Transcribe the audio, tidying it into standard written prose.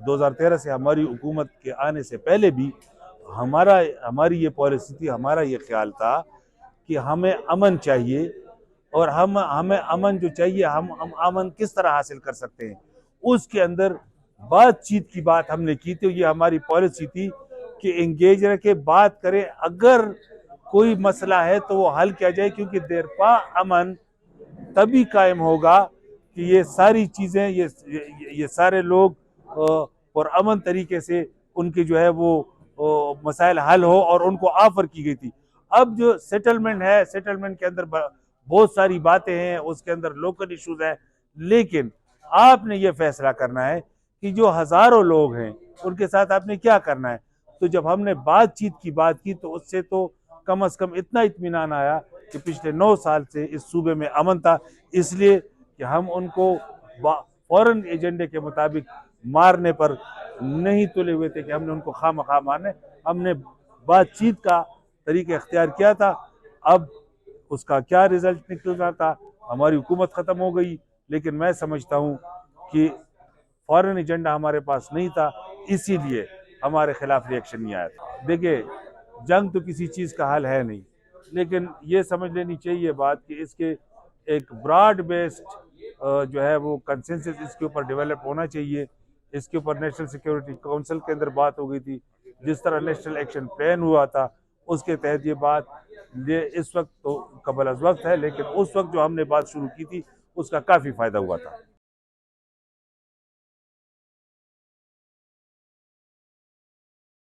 2013 से हमारी हुकूमत के आने से पहले भी हमारी ये पॉलिसी थी, हमारा ये ख्याल था कि हमें अमन चाहिए, और हमें अमन जो चाहिए, हम अमन किस तरह हासिल कर सकते हैं, उसके अंदर बातचीत की बात हमने की थी। ये हमारी पॉलिसी थी कि एंगेज रखे, बात करें, अगर कोई मसला है तो वो हल किया जाए, क्योंकि देरपा अमन तभी कायम होगा कि ये सारी चीजें, ये सारे लोग और अमन तरीके से उनके जो है वो मसाइल हल हो, और उनको ऑफर की गई थी। अब जो सेटलमेंट है, सेटलमेंट के अंदर बहुत सारी बातें हैं, उसके अंदर लोकल इश्यूज हैं, लेकिन आपने ये फैसला करना है कि जो हजारों लोग हैं उनके साथ आपने क्या करना है। तो जब हमने बातचीत की बात की तो उससे तो कम से कम इतना इत्मीनान आया कि पिछले 9 साल से इस सूबे में अमन था, इसलिए कि हम उनको फॉरेन एजेंडे के मुताबिक मारने पर नहीं तुले हुए थे कि हमने उनको खामखा मारने। हमने बातचीत का तरीका इख्तियार किया था। अब उसका क्या रिजल्ट निकलना था, हमारी हुकूमत ख़त्म हो गई, लेकिन मैं समझता हूँ कि फॉरेन एजेंडा हमारे पास नहीं था, इसीलिए हमारे खिलाफ रिएक्शन नहीं आया था। देखिए, जंग तो किसी चीज़ का हल है नहीं, लेकिन ये समझ लेनी चाहिए बात कि इसके एक ब्रॉड बेस्ड जो है वो कंसेंसस इसके ऊपर डेवलप होना चाहिए। इसके ऊपर नेशनल सिक्योरिटी काउंसिल के अंदर बात हो गई थी, जिस तरह नेशनल एक्शन प्लान हुआ था उसके तहत ये बात, ये इस वक्त तो कबल अज़ वक्त है, लेकिन उस वक्त जो हमने बात शुरू की थी उसका काफ़ी फ़ायदा हुआ था।